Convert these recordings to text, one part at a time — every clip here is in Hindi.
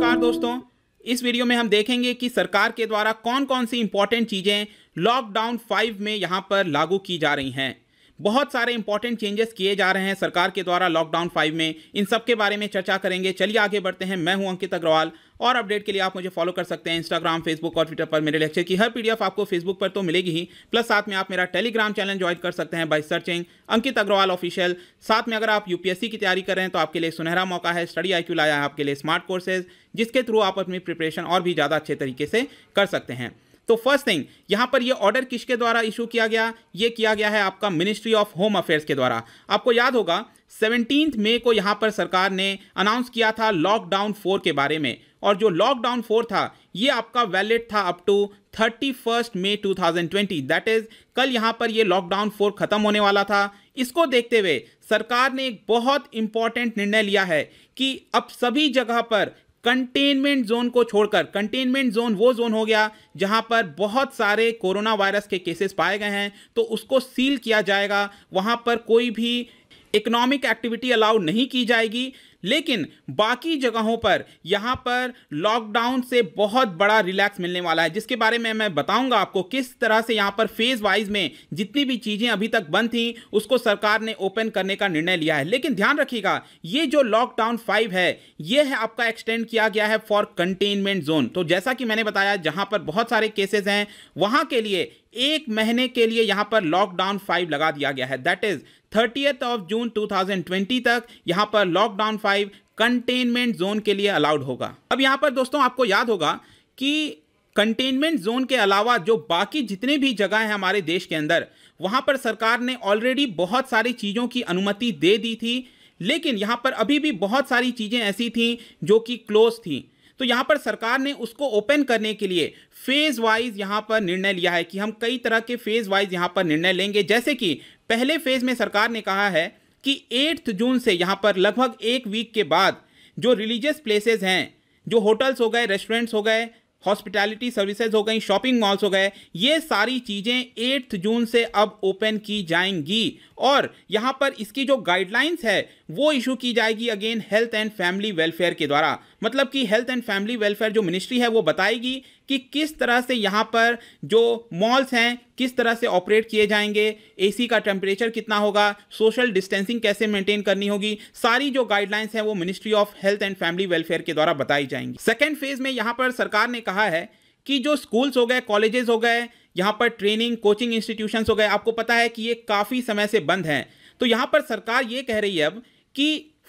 नमस्कार दोस्तों, इस वीडियो में हम देखेंगे कि सरकार के द्वारा कौन कौन सी इंपॉर्टेंट चीज़ें लॉकडाउन 5 में यहाँ पर लागू की जा रही हैं। बहुत सारे इंपॉर्टेंट चेंजेस किए जा रहे हैं सरकार के द्वारा लॉकडाउन 5 में। इन सब के बारे में चर्चा करेंगे। चलिए आगे बढ़ते हैं। मैं हूं अंकित अग्रवाल और अपडेट के लिए आप मुझे फॉलो कर सकते हैं इंस्टाग्राम, फेसबुक और ट्विटर पर। मेरे लेक्चर की हर पीडीएफ आपको फेसबुक पर तो मिलेगी ही, प्लस साथ में आप मेरा टेलीग्राम चैनल ज्वाइन कर सकते हैं by searching Ankit Agrawal official. साथ में अगर आप यूपीएससी की तैयारी कर रहे हैं तो आपके लिए सुनहरा मौका है। स्टडी आईक्यू लाया है आपके लिए स्मार्ट कोर्सेज, जिसके थ्रू आप अपनी प्रिपरेशन और भी ज़्यादा अच्छे तरीके से कर सकते हैं। तो फर्स्ट थिंग, यहां पर ये ऑर्डर किसके द्वारा इशू किया गया? ये किया गया है आपका मिनिस्ट्री ऑफ होम अफेयर्स के द्वारा। आपको याद होगा 17 मई को यहां पर सरकार ने अनाउंस किया था लॉकडाउन 4 के बारे में, और जो लॉकडाउन 4 था ये आपका वैलिड था up to 31 May 2020। That is कल यहां पर ये लॉकडाउन 4 खत्म होने वाला था। इसको देखते हुए सरकार ने एक बहुत इंपॉर्टेंट निर्णय लिया है कि अब सभी जगह पर कंटेनमेंट जोन को छोड़कर, कंटेनमेंट जोन वो जोन हो गया जहां पर बहुत सारे कोरोना वायरस के केसेस पाए गए हैं, तो उसको सील किया जाएगा। वहां पर कोई भी इकोनॉमिक एक्टिविटी अलाउ नहीं की जाएगी। लेकिन बाकी जगहों पर यहां पर लॉकडाउन से बहुत बड़ा रिलैक्स मिलने वाला है, जिसके बारे में मैं बताऊंगा आपको किस तरह से यहां पर फेज वाइज में जितनी भी चीजें अभी तक बंद थी उसको सरकार ने ओपन करने का निर्णय लिया है। लेकिन ध्यान रखिएगा, ये जो लॉकडाउन 5 है ये है आपका एक्सटेंड किया गया है फॉर कंटेनमेंट जोन। तो जैसा कि मैंने बताया, जहां पर बहुत सारे केसेस हैं वहां के लिए 1 महीने के लिए यहां पर लॉकडाउन 5 लगा दिया गया है। दैट इज 30 जून 2020 तक यहां पर लॉकडाउन 5 कंटेनमेंट जोन के लिए अलाउड होगा। अब यहां पर दोस्तों आपको याद होगा कि कंटेनमेंट जोन के अलावा जो बाकी जितने भी जगह हैं हमारे देश के अंदर, वहां पर सरकार ने ऑलरेडी बहुत सारी चीजों की अनुमति दे दी थी। लेकिन यहां पर अभी भी बहुत सारी चीजें ऐसी थी जो कि क्लोज थी। तो यहां पर सरकार ने उसको ओपन करने के लिए फेज वाइज यहां पर निर्णय लिया है कि हम कई तरह के फेज वाइज यहां पर निर्णय लेंगे। जैसे कि पहले फेज में सरकार ने कहा है कि 8 जून से यहां पर लगभग 1 वीक के बाद जो रिलीजियस प्लेसेस हैं, जो होटल्स हो गए, रेस्टोरेंट्स हो गए, हॉस्पिटैलिटी सर्विसेज हो गई, शॉपिंग मॉल्स हो गए, ये सारी चीज़ें 8 जून से अब ओपन की जाएंगी। और यहाँ पर इसकी जो गाइडलाइंस है वो इशू की जाएगी again health and family welfare के द्वारा। मतलब कि हेल्थ एंड फैमिली वेलफेयर जो मिनिस्ट्री है वो बताएगी कि किस तरह से यहाँ पर जो मॉल्स हैं किस तरह से ऑपरेट किए जाएंगे, एसी का टेम्परेचर कितना होगा, सोशल डिस्टेंसिंग कैसे मेंटेन करनी होगी। सारी जो गाइडलाइंस हैं वो ministry of health and family welfare के द्वारा बताई जाएंगी। सेकेंड फेज में यहाँ पर सरकार ने कहा है कि जो स्कूल्स हो गए, कॉलेजेस हो गए, यहाँ पर ट्रेनिंग कोचिंग इंस्टीट्यूशंस हो गए, आपको पता है कि ये काफ़ी समय से बंद हैं। तो यहाँ पर सरकार ये कह रही है अब कि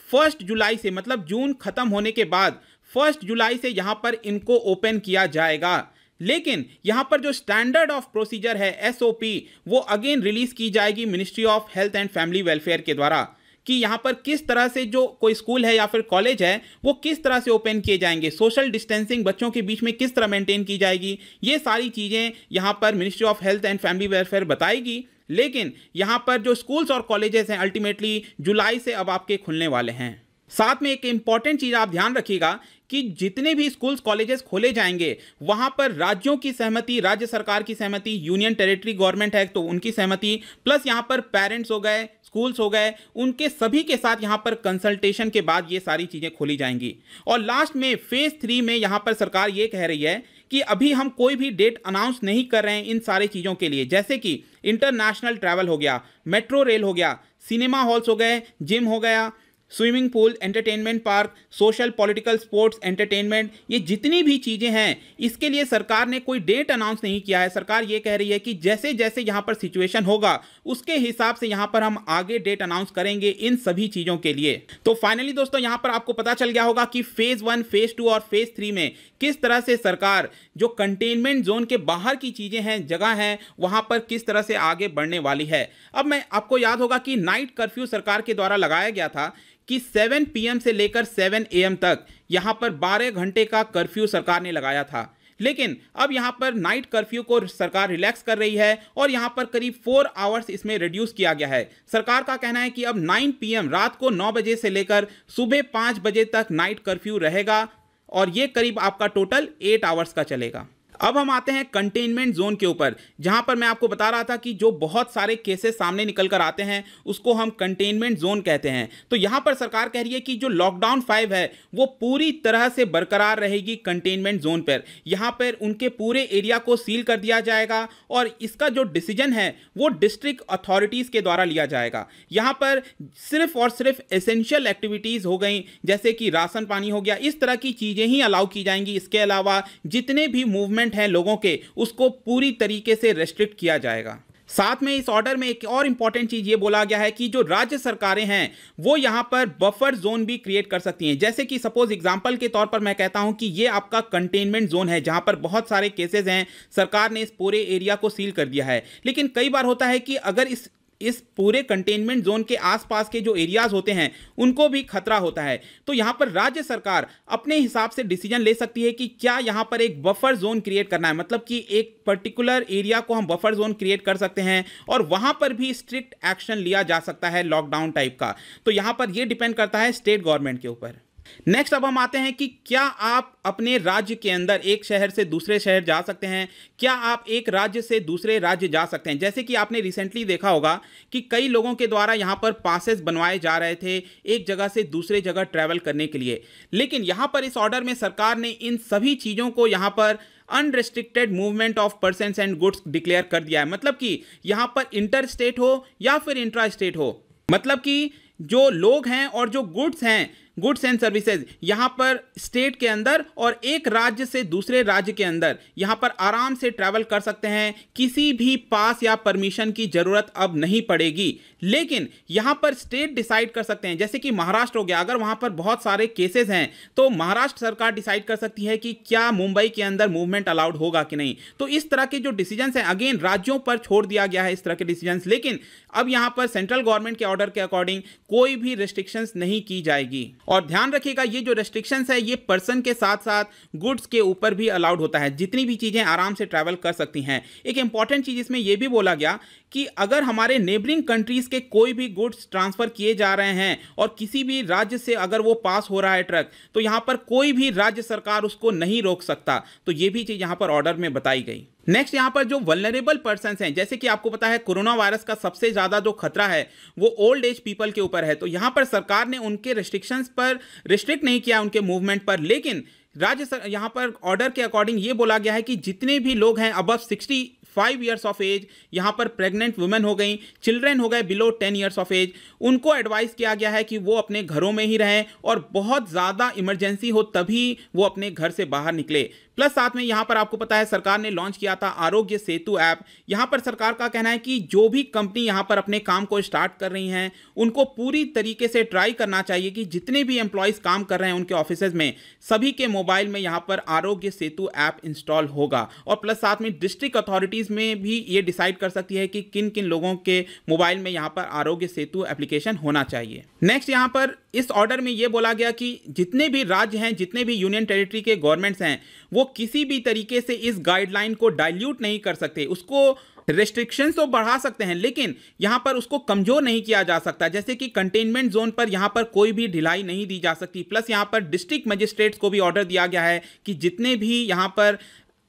1 जुलाई से, मतलब जून खत्म होने के बाद 1 जुलाई से यहाँ पर इनको ओपन किया जाएगा। लेकिन यहाँ पर जो स्टैंडर्ड ऑफ प्रोसीजर है SOP वो अगेन रिलीज की जाएगी ministry of health and family welfare के द्वारा कि यहाँ पर किस तरह से जो कोई स्कूल है या फिर कॉलेज है वो किस तरह से ओपन किए जाएंगे, सोशल डिस्टेंसिंग बच्चों के बीच में किस तरह मेंटेन की जाएगी। ये सारी चीज़ें यहाँ पर ministry of health and family welfare बताएगी। लेकिन यहाँ पर जो स्कूल्स और कॉलेजेस हैं अल्टीमेटली जुलाई से अब आपके खुलने वाले हैं। साथ में एक इंपॉर्टेंट चीज़ आप ध्यान रखिएगा कि जितने भी स्कूल्स कॉलेजेस खोले जाएंगे वहां पर राज्यों की सहमति, राज्य सरकार की सहमति, यूनियन टेरिटरी गवर्नमेंट है तो उनकी सहमति, प्लस यहां पर पेरेंट्स हो गए, स्कूल्स हो गए, उनके सभी के साथ यहां पर कंसल्टेशन के बाद ये सारी चीजें खोली जाएंगी। और लास्ट में फेज 3 में यहां पर सरकार ये कह रही है कि अभी हम कोई भी डेट अनाउंस नहीं कर रहे हैं इन सारी चीज़ों के लिए, जैसे कि इंटरनेशनल ट्रैवल हो गया, मेट्रो रेल हो गया, सिनेमा हॉल्स हो गए, जिम हो गया, swimming pool, entertainment park, social political sports entertainment, ये जितनी भी चीज़ें हैं इसके लिए सरकार ने कोई डेट अनाउंस नहीं किया है। सरकार ये कह रही है कि जैसे जैसे यहाँ पर सिचुएशन होगा उसके हिसाब से यहाँ पर हम आगे डेट अनाउंस करेंगे इन सभी चीज़ों के लिए। तो फाइनली दोस्तों यहाँ पर आपको पता चल गया होगा कि फेज 1, फेज 2 और फेज 3 में किस तरह से सरकार जो कंटेनमेंट जोन के बाहर की चीज़ें हैं, जगह हैं, वहाँ पर किस तरह से आगे बढ़ने वाली है। अब मैं आपको याद होगा कि नाइट कर्फ्यू सरकार के द्वारा लगाया गया था कि 7 PM से लेकर 7 AM तक यहां पर 12 घंटे का कर्फ्यू सरकार ने लगाया था। लेकिन अब यहां पर नाइट कर्फ्यू को सरकार रिलैक्स कर रही है और यहां पर करीब 4 आवर्स इसमें रिड्यूस किया गया है। सरकार का कहना है कि अब 9 PM रात को 9 बजे से लेकर सुबह 5 बजे तक नाइट कर्फ्यू रहेगा और ये करीब आपका टोटल 8 आवर्स का चलेगा। अब हम आते हैं कंटेनमेंट जोन के ऊपर, जहां पर मैं आपको बता रहा था कि जो बहुत सारे केसेस सामने निकल कर आते हैं उसको हम कंटेनमेंट जोन कहते हैं। तो यहां पर सरकार कह रही है कि जो लॉकडाउन 5 है वो पूरी तरह से बरकरार रहेगी कंटेनमेंट जोन पर। यहां पर उनके पूरे एरिया को सील कर दिया जाएगा और इसका जो डिसीजन है वो डिस्ट्रिक्ट अथॉरिटीज के द्वारा लिया जाएगा। यहां पर सिर्फ और सिर्फ एसेंशियल एक्टिविटीज हो गई, जैसे कि राशन पानी हो गया, इस तरह की चीजें ही अलाउ की जाएंगी। इसके अलावा जितने भी मूवमेंट है लोगों के उसको पूरी तरीके से रेस्ट्रिक्ट किया जाएगा। साथ में इस ऑर्डर में एक और इंपॉर्टेंट चीज ये बोला गया है कि जो राज्य सरकारें हैं वो यहां पर बफर जोन भी क्रिएट कर सकती हैं। जैसे कि सपोज एग्जांपल के तौर पर मैं कहता हूं कि ये आपका कंटेनमेंट जोन है जहां पर बहुत सारे केसेस हैं, सरकार ने इस पूरे एरिया को सील कर दिया है। लेकिन कई बार होता है कि अगर इस पूरे कंटेनमेंट जोन के आसपास के जो एरियाज होते हैं उनको भी खतरा होता है, तो यहां पर राज्य सरकार अपने हिसाब से डिसीजन ले सकती है कि क्या यहां पर एक बफर जोन क्रिएट करना है, मतलब कि एक पर्टिकुलर एरिया को हम बफर जोन क्रिएट कर सकते हैं और वहां पर भी स्ट्रिक्ट एक्शन लिया जा सकता है लॉकडाउन टाइप का। तो यहां पर यह डिपेंड करता है स्टेट गवर्नमेंट के ऊपर। नेक्स्ट अब हम आते हैं कि क्या आप अपने राज्य के अंदर एक शहर से दूसरे शहर जा सकते हैं, क्या आप एक राज्य से दूसरे राज्य जा सकते हैं। जैसे कि आपने रिसेंटली देखा होगा कि कई लोगों के द्वारा यहां पर पासेस बनवाए जा रहे थे एक जगह से दूसरे जगह ट्रैवल करने के लिए, लेकिन यहां पर इस ऑर्डर में सरकार ने इन सभी चीजों को यहां पर unrestricted movement of persons and goods declare कर दिया है। मतलब कि यहां पर इंटर स्टेट हो या फिर इंट्रा स्टेट हो, मतलब कि जो लोग हैं और जो गुड्स हैं, गुड्स एंड सर्विसेज यहां पर स्टेट के अंदर और एक राज्य से दूसरे राज्य के अंदर यहां पर आराम से ट्रैवल कर सकते हैं। किसी भी पास या परमिशन की जरूरत अब नहीं पड़ेगी। लेकिन यहां पर स्टेट डिसाइड कर सकते हैं, जैसे कि महाराष्ट्र हो गया, अगर वहां पर बहुत सारे केसेस हैं तो महाराष्ट्र सरकार डिसाइड कर सकती है कि क्या मुंबई के अंदर मूवमेंट अलाउड होगा कि नहीं। तो इस तरह के जो डिसीजंस हैं अगेन राज्यों पर छोड़ दिया गया है इस तरह के डिसीजंस, लेकिन अब यहां पर सेंट्रल गवर्नमेंट के ऑर्डर के अकॉर्डिंग कोई भी रेस्ट्रिक्शंस नहीं की जाएगी। और ध्यान रखिएगा ये जो रेस्ट्रिक्शंस है ये पर्सन के साथ साथ गुड्स के ऊपर भी अलाउड होता है, जितनी भी चीजें आराम से ट्रैवल कर सकती हैं। एक इंपॉर्टेंट चीज इसमें यह भी बोला गया कि अगर हमारे नेबरिंग कंट्रीज के कोई भी गुड्स ट्रांसफर किए जा रहे हैं और किसी भी राज्य से अगर वो पास हो रहा है ट्रक, तो यहां पर कोई भी राज्य सरकार उसको नहीं रोक सकता। तो ये भी चीज यहां पर ऑर्डर में बताई गई। नेक्स्ट यहां पर जो वल्नरेबल पर्सन्स हैं, जैसे कि आपको पता है कोरोना वायरस का सबसे ज्यादा जो खतरा है वो ओल्ड एज पीपल के ऊपर है। तो यहां पर सरकार ने उनके रेस्ट्रिक्शंस पर रिस्ट्रिक्ट नहीं किया उनके मूवमेंट पर, लेकिन यहां पर ऑर्डर के अकॉर्डिंग ये बोला गया है कि जितने भी लोग हैं अबव 65 ईयर्स ऑफ एज, यहां पर प्रेग्नेंट वुमेन हो गई, चिल्ड्रेन हो गए बिलो 10 ईयर्स ऑफ एज, उनको एडवाइस किया गया है कि वो अपने घरों में ही रहें और बहुत ज़्यादा इमरजेंसी हो तभी वो अपने घर से बाहर निकले। प्लस साथ में यहां पर आपको पता है सरकार ने लॉन्च किया था आरोग्य सेतु ऐप। यहां पर सरकार का कहना है कि जो भी कंपनी यहां पर अपने काम को स्टार्ट कर रही हैं उनको पूरी तरीके से ट्राई करना चाहिए कि जितने भी एम्प्लॉयज काम कर रहे हैं उनके ऑफिसेज में सभी के मोबाइल में यहां पर आरोग्य सेतु ऐप इंस्टॉल होगा। और प्लस साथ में डिस्ट्रिक्ट अथॉरिटीज में भी ये डिसाइड कर सकती है कि किन किन लोगों के मोबाइल में यहां पर आरोग्य सेतु एप्लीकेशन होना चाहिए। नेक्स्ट यहां पर इस ऑर्डर में यह बोला गया कि जितने भी राज्य हैं, जितने भी यूनियन टेरिटरी के गवर्नमेंट्स हैं, वो किसी भी तरीके से इस गाइडलाइन को डाइल्यूट नहीं कर सकते। उसको रेस्ट्रिक्शंस तो बढ़ा सकते हैं लेकिन यहां पर उसको कमजोर नहीं किया जा सकता। जैसे कि कंटेनमेंट जोन पर यहां पर कोई भी ढिलाई नहीं दी जा सकती। प्लस यहां पर डिस्ट्रिक्ट मजिस्ट्रेट्स को भी ऑर्डर दिया गया है कि जितने भी यहां पर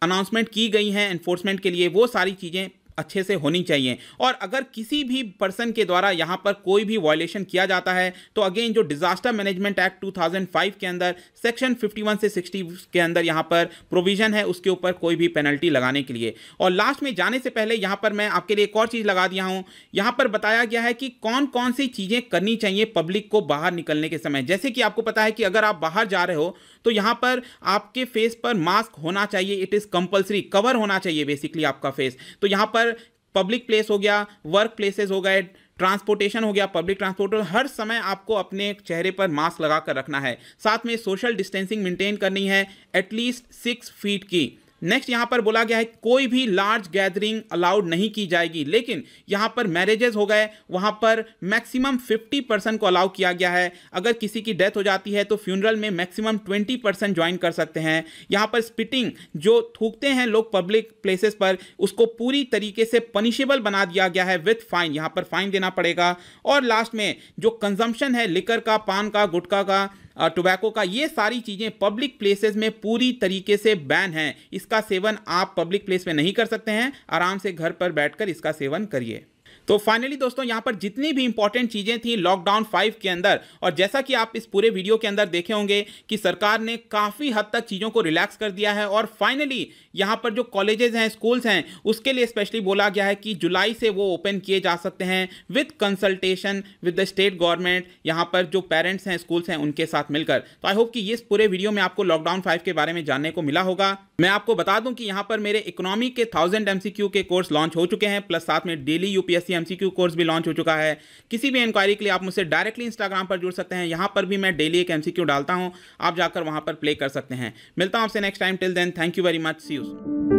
अनाउंसमेंट की गई हैं एनफोर्समेंट के लिए वो सारी चीजें अच्छे से होनी चाहिए। और अगर किसी भी पर्सन के द्वारा यहां पर कोई भी वायलेशन किया जाता है तो अगेन जो डिजास्टर मैनेजमेंट एक्ट 2005 के अंदर सेक्शन 51 से 60 के अंदर यहां पर प्रोविजन है उसके ऊपर कोई भी पेनल्टी लगाने के लिए। और लास्ट में जाने से पहले यहां पर मैं आपके लिए एक और चीज लगा दिया हूं, यहां पर बताया गया है कि कौन कौन सी चीजें करनी चाहिए पब्लिक को बाहर निकलने के समय। जैसे कि आपको पता है कि अगर आप बाहर जा रहे हो तो यहां पर आपके फेस पर मास्क होना चाहिए, इट इज कंपल्सरी, कवर होना चाहिए बेसिकली आपका फेस। तो यहां पर पब्लिक प्लेस हो गया, वर्क प्लेसेस हो गए, ट्रांसपोर्टेशन हो गया, पब्लिक ट्रांसपोर्ट, हर समय आपको अपने चेहरे पर मास्क लगाकर रखना है। साथ में सोशल डिस्टेंसिंग मेंटेन करनी है एटलीस्ट 6 फीट की। नेक्स्ट यहां पर बोला गया है कोई भी लार्ज गैदरिंग अलाउड नहीं की जाएगी, लेकिन यहां पर मैरिजेस हो गए वहां पर मैक्सिमम 50% को अलाउ किया गया है। अगर किसी की डेथ हो जाती है तो फ्यूनरल में मैक्सिमम 20% ज्वाइन कर सकते हैं। यहां पर स्पिटिंग जो थूकते हैं लोग पब्लिक प्लेसेस पर उसको पूरी तरीके से पनिशेबल बना दिया गया है विथ फाइन, यहां पर फाइन देना पड़ेगा। और लास्ट में जो कंजम्पशन है लिकर का, पान का, गुटखा का, टोबैको का, ये सारी चीज़ें पब्लिक प्लेसेस में पूरी तरीके से बैन है। इसका सेवन आप पब्लिक प्लेस में नहीं कर सकते हैं, आराम से घर पर बैठकर इसका सेवन करिए। तो फाइनली दोस्तों, यहाँ पर जितनी भी इंपॉर्टेंट चीज़ें थी लॉकडाउन 5 के अंदर, और जैसा कि आप इस पूरे वीडियो के अंदर देखे होंगे कि सरकार ने काफ़ी हद तक चीज़ों को रिलैक्स कर दिया है, और फाइनली यहाँ पर जो कॉलेजेस हैं, स्कूल्स हैं, उसके लिए स्पेशली बोला गया है कि जुलाई से वो ओपन किए जा सकते हैं with consultation with the state government, यहाँ पर जो पेरेंट्स हैं, स्कूल्स हैं, उनके साथ मिलकर। तो आई होप कि इस पूरे वीडियो में आपको लॉकडाउन 5 के बारे में जानने को मिला होगा। मैं आपको बता दूं कि यहाँ पर मेरे इकोनॉमी के 1000 MCQ के कोर्स लॉन्च हो चुके हैं, प्लस साथ में डेली यूपीएससी MCQ कोर्स भी लॉन्च हो चुका है। किसी भी इंक्वायरी के लिए आप मुझसे डायरेक्टली इंस्टाग्राम पर जुड़ सकते हैं, यहाँ पर भी मैं डेली एक MCQ डालता हूँ, आप जाकर वहाँ पर प्ले कर सकते हैं। मिलता हूँ आपसे next time, till then thank you very much, see you soon.